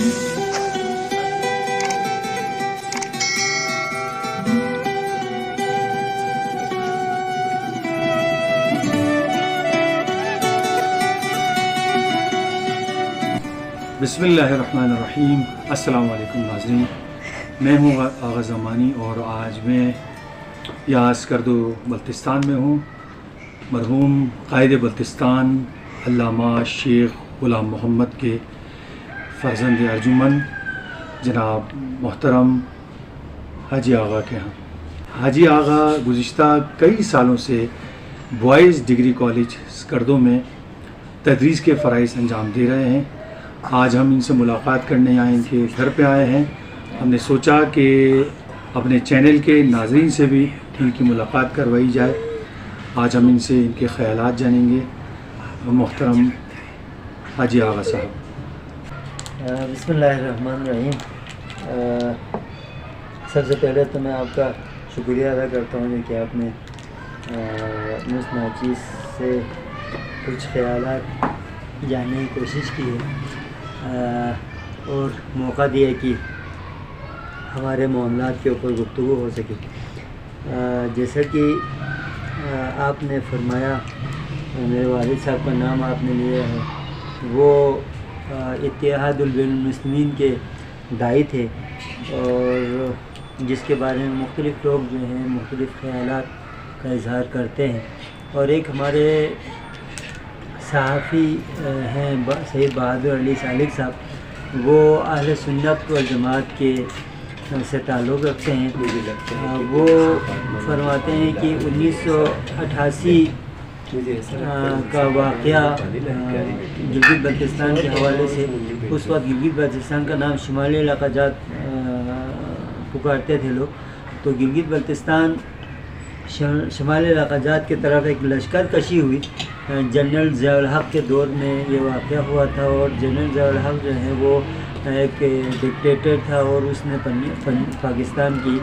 بسم اللہ الرحمن الرحیم۔ السلام علیکم ناظرین، میں ہوں آغا زمانی اور آج میں یہاں اسکردو بلتستان میں ہوں۔ مرحوم قائد بلتستان علامہ شیخ غلام محمد کے فرزند ارجمند جناب محترم حاجی آغا کے ہاں۔ حاجی آغا گزشتہ کئی سالوں سے بوائز ڈگری کالج اسکردو میں تدریس کے فرائض انجام دے رہے ہیں۔ آج ہم ان سے ملاقات کرنے آئے، ان کے گھر پہ آئے ہیں۔ ہم نے سوچا کہ اپنے چینل کے ناظرین سے بھی ان کی ملاقات کروائی جائے۔ آج ہم ان سے ان کے خیالات جانیں گے۔ محترم حاجی آغا صاحب، بسم اللہ الرحمن الرحیم۔ سب سے پہلے تو میں آپ کا شکریہ ادا کرتا ہوں کہ آپ نے مجھ ناچیز سے کچھ خیالات جاننے کی کوشش کی ہے اور موقع دیا کہ ہمارے معاملات کے اوپر گفتگو ہو سکے۔ جیسا کہ آپ نے فرمایا، میرے والد صاحب کا نام آپ نے لیا ہے، وہ اتحاد بین المسلمین کے داعی تھے اور جس کے بارے میں مختلف لوگ جو ہیں مختلف خیالات کا اظہار کرتے ہیں۔ اور ایک ہمارے صحافی ہیں سید بہادر علی سالک صاحب، وہ اہل سنت والجماعت کے سے تعلق رکھتے ہیں۔ وہ فرماتے ہیں کہ 1988 کا واقعہ گلگت بلتستان کے حوالے سے، اس وقت گلگت بلتستان کا نام شمالی علاقہ جات پکارتے تھے لوگ، تو گلگت بلتستان شمالی علاقہ جات کی طرف ایک لشکر کشی ہوئی۔ جنرل ضیاء الحق کے دور میں یہ واقعہ ہوا تھا، اور جنرل ضیاء الحق جو ہے وہ ایک ڈکٹیٹر تھا، اور اس نے پاکستان کی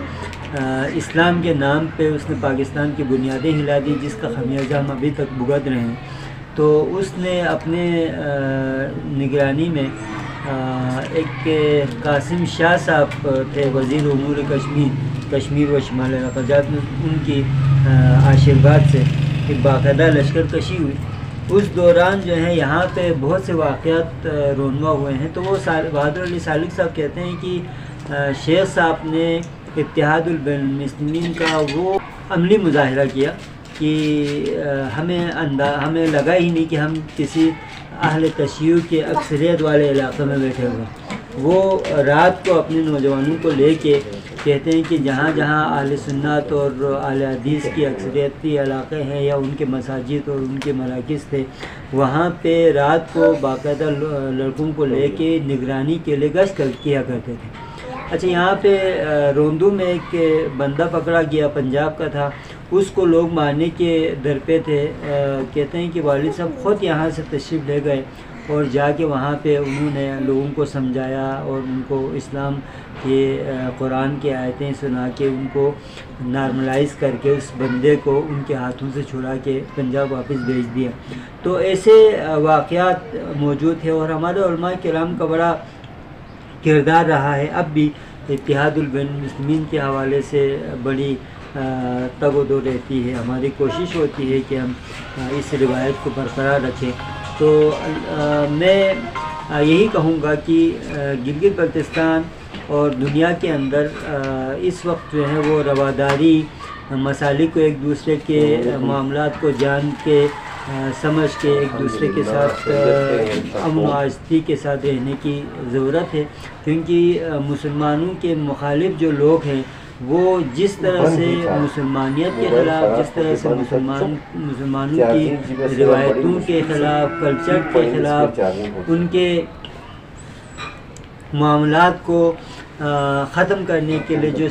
اسلام کے نام پہ اس نے پاکستان کی بنیادیں ہلا دی، جس کا خمیازہ ہم ابھی تک بھگت رہے ہیں۔ تو اس نے اپنے نگرانی میں ایک قاسم شاہ صاحب تھے، وزیر امور کشمیر و شمال علاقہ جات میں، ان کی آشیرواد سے ایک باقاعدہ لشکر کشی ہوئی۔ اس دوران جو ہے یہاں پہ بہت سے واقعات رونما ہوئے ہیں۔ تو وہ بہادر علی سالک صاحب کہتے ہیں کہ شیخ صاحب نے اتحاد بین المسلمین کا وہ عملی مظاہرہ کیا کہ ہمیں لگا ہی نہیں کہ ہم کسی اہل تشیع کے اکثریت والے علاقے میں بیٹھے ہوئے ہیں۔ وہ رات کو اپنے نوجوانوں کو لے کے کہتے ہیں کہ جہاں جہاں اہل سنت اور اہل حدیث کی اکثریتی علاقے ہیں یا ان کے مساجد اور ان کے مراکز تھے، وہاں پہ رات کو باقاعدہ لڑکوں کو لے کے نگرانی کے لیے گشت کیا کرتے تھے۔ اچھا، یہاں پہ روندو میں ایک بندہ پکڑا گیا، پنجاب کا تھا، اس کو لوگ مارنے کے در پہ تھے۔ کہتے ہیں کہ والد صاحب خود یہاں سے تشریف لے گئے اور جا کے وہاں پہ انہوں نے لوگوں کو سمجھایا اور ان کو اسلام کے قرآن کی آیتیں سنا کے ان کو نارملائز کر کے اس بندے کو ان کے ہاتھوں سے چھڑا کے پنجاب واپس بھیج دیا۔ تو ایسے واقعات موجود ہیں، اور ہمارے علماء کرام کا بڑا کردار رہا ہے۔ اب بھی اتحاد بین المسلمین کے حوالے سے بڑی تگ و دو رہتی ہے، ہماری کوشش ہوتی ہے کہ ہم اس روایت کو برقرار رکھیں۔ تو میں یہی کہوں گا کہ گلگت بلتستان اور دنیا کے اندر اس وقت جو ہے وہ رواداری، مسالک کو ایک دوسرے کے معاملات کو جان کے سمجھ کے ایک دوسرے کے ساتھ امن و آہستگی کے ساتھ رہنے کی ضرورت ہے، کیونکہ مسلمانوں کے مخالف جو لوگ ہیں وہ جس طرح سے مسلمانیت کے خلاف، جس طرح سے مسلمانوں کی روایتوں کے خلاف، کلچر کے خلاف، ان کے معاملات کو ختم کرنے کے لیے جو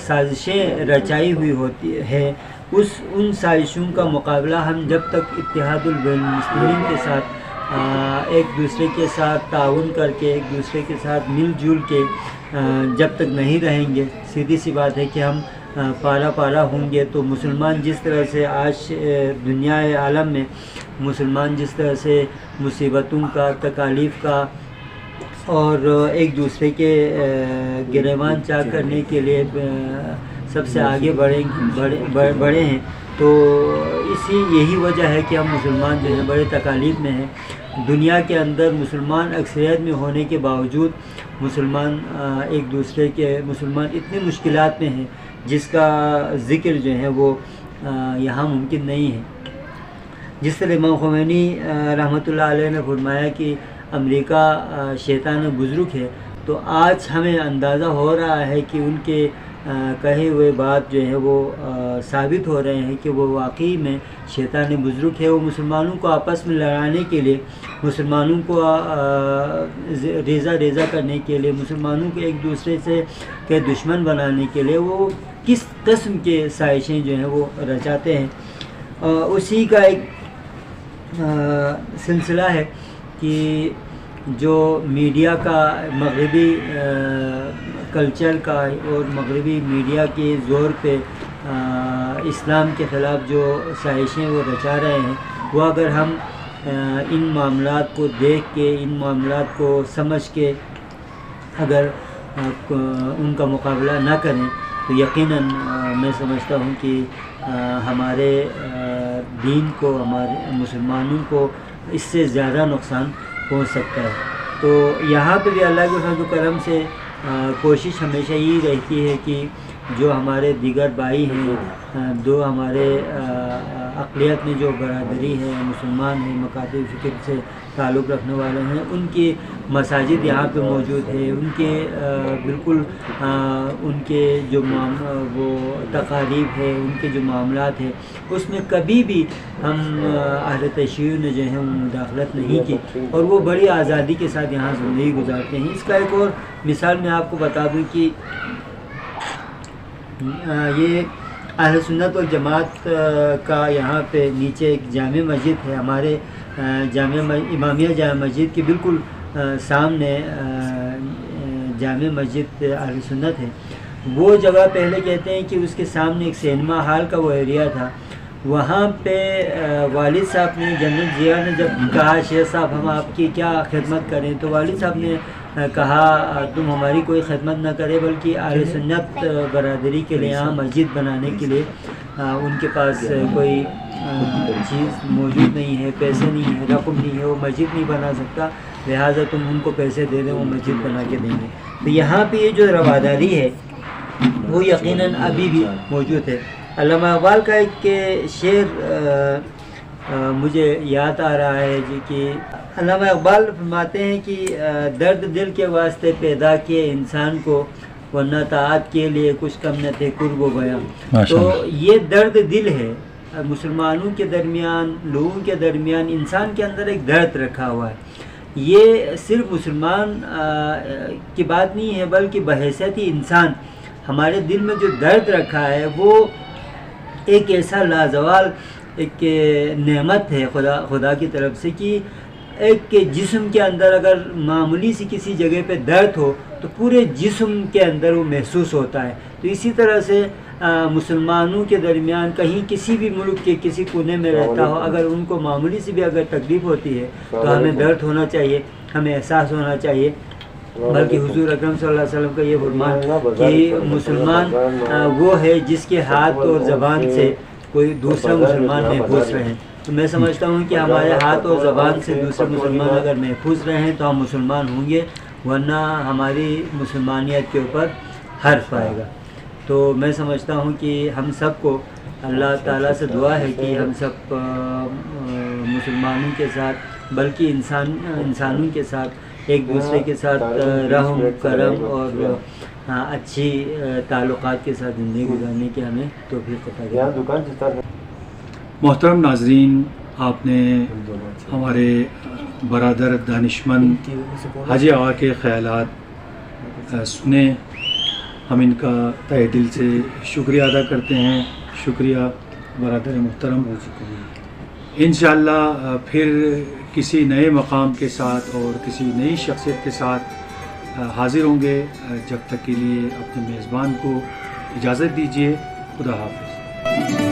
سازشیں رچائی ہوئی ہوتی ہے، ان سازشوں کا مقابلہ ہم جب تک اتحاد بین المسلمین کے ساتھ ایک دوسرے کے ساتھ تعاون کر کے، ایک دوسرے کے ساتھ مل جل کے جب تک نہیں رہیں گے، سیدھی سی بات ہے کہ ہم پارا پارا ہوں گے۔ تو مسلمان جس طرح سے آج دنیا عالم میں مسلمان جس طرح سے مصیبتوں کا، تکالیف کا اور ایک دوسرے کے گریبان چاک کرنے کے لیے سب سے آگے بڑھے ہیں. تو یہی وجہ ہے کہ ہم مسلمان جو ہیں بڑے تکالیف میں ہیں. دنیا کے اندر مسلمان اکثریت میں ہونے کے باوجود مسلمان ایک دوسرے کے مسلمان اتنی مشکلات میں ہیں جس کا ذکر جو ہے وہ یہاں ممکن نہیں ہے. جس طرح امام خمینی رحمۃ اللہ علیہ نے فرمایا کہ امریکہ شیطان بزرگ ہے، تو آج ہمیں اندازہ ہو رہا ہے کہ ان کے کہے ہوئے بات جو ہے وہ ثابت ہو رہے ہیں کہ وہ واقعی میں شیطان بزرگ ہے. وہ مسلمانوں کو آپس میں لڑانے کے لیے، مسلمانوں کو ریزہ کرنے کے لیے، مسلمانوں کو ایک دوسرے سے کے دشمن بنانے کے لیے وہ کس قسم کے سازشیں جو ہیں وہ رچاتے ہیں. اسی کا ایک سلسلہ ہے کہ جو میڈیا کا مغربی کلچر کا اور مغربی میڈیا کے زور پہ اسلام کے خلاف جو سازشیں وہ رچا رہے ہیں، وہ اگر ہم ان معاملات کو دیکھ کے، ان معاملات کو سمجھ کے اگر ان کا مقابلہ نہ کریں تو یقیناً میں سمجھتا ہوں کہ ہمارے دین کو، ہمارے مسلمانوں کو اس سے زیادہ نقصان پہنچ سکتا ہے. تو یہاں پہ بھی اللہ کے فضل و کرم سے کوشش ہمیشہ یہ رہتی ہے کہ جو ہمارے دیگر بھائی ہیں، جو ہمارے اقلیت میں جو برادری ہے، مسلمان ہیں، مکاتب فکر سے تعلق رکھنے والے ہیں، ان کی مساجد یہاں پہ موجود ہے. ان کے بالکل ان کے جو وہ تقاریب ہے، ان کے جو معاملات ہیں، اس میں کبھی بھی ہم اہل تشیع نے جو ہے وہ مداخلت نہیں کی اور وہ بڑی آزادی کے ساتھ یہاں زندگی گزارتے ہیں. اس کا ایک اور مثال میں آپ کو بتا دوں کہ یہ اہل سنت والجماعت کا یہاں پہ نیچے ایک جامع مسجد ہے. ہمارے امامیہ جامع مسجد کے بالکل سامنے جامع مسجد اہل سنت ہے. وہ جگہ پہلے کہتے ہیں کہ اس کے سامنے ایک سینما ہال کا وہ ایریا تھا. وہاں پہ والد صاحب نے، جنرل ضیاء نے جب کہا شیخ صاحب ہم آپ کی کیا خدمت کریں، تو والد صاحب نے کہا تم ہماری کوئی خدمت نہ کرے بلکہ اہل سنت برادری کے لیے یہاں مسجد بنانے کے لیے ان کے پاس کوئی چیز موجود نہیں ہے، پیسے نہیں ہے، رقم نہیں ہے، وہ مسجد نہیں بنا سکتا، لہٰذا تم ان کو پیسے دے دیں، وہ مسجد بنا کے دیں گے. تو یہاں پہ یہ جو رواداری ہے وہ یقیناً ابھی بھی موجود ہے. علامہ اقبال کا ایک شعر مجھے یاد آ رہا ہے جی کہ علامہ اقبال فرماتے ہیں کہ درد دل کے واسطے پیدا کیے انسان کو، ورنہ طاعت کے لیے کچھ کم نہ تھے قرب و بیان. تو یہ درد دل ہے مسلمانوں کے درمیان، لوگوں کے درمیان، انسان کے اندر ایک درد رکھا ہوا ہے. یہ صرف مسلمان کی بات نہیں ہے بلکہ بحیثیت ہی انسان ہمارے دل میں جو درد رکھا ہے وہ ایک ایسا لازوال ایک نعمت ہے خدا کی طرف سے کہ ایک جسم کے اندر اگر معمولی سی کسی جگہ پہ درد ہو تو پورے جسم کے اندر وہ محسوس ہوتا ہے. تو اسی طرح سے مسلمانوں کے درمیان کہیں کسی بھی ملک کے کسی کونے میں رہتا ہو، اگر ان کو معمولی سی بھی اگر تکلیف ہوتی ہے تو ہمیں درد ہونا چاہیے، ہمیں احساس ہونا چاہیے. بلکہ حضور اکرم صلی اللہ علیہ وسلم کا یہ فرمان کہ مسلمان وہ ہے جس کے ہاتھ اور زبان سے کوئی دوسرا مسلمان محفوظ رہے. تو میں سمجھتا ہوں کہ ہمارے ہاتھ اور زبان سے دوسرے مسلمان اگر محفوظ رہیں تو ہم مسلمان ہوں گے، ورنہ ہماری مسلمانیت کے اوپر حرف آئے گا. تو میں سمجھتا ہوں کہ ہم سب کو اللہ تعالیٰ سے دعا ہے کہ ہم سب مسلمانوں کے ساتھ بلکہ انسانوں کے ساتھ ایک دوسرے کے ساتھ رحم کرم اور اچھی تعلقات کے ساتھ زندگی گزارنے کی ہمیں توفیق عطا کرے. محترم ناظرین، آپ نے ہمارے برادر دانشمند حاجی آقا کے خیالات سنے. ہم ان کا تہہ دل سے شکریہ ادا کرتے ہیں. شکریہ برادر محترم. انشاءاللہ پھر کسی نئے مقام کے ساتھ اور کسی نئی شخصیت کے ساتھ حاضر ہوں گے. جب تک کے لیے اپنے میزبان کو اجازت دیجیے. خدا حافظ.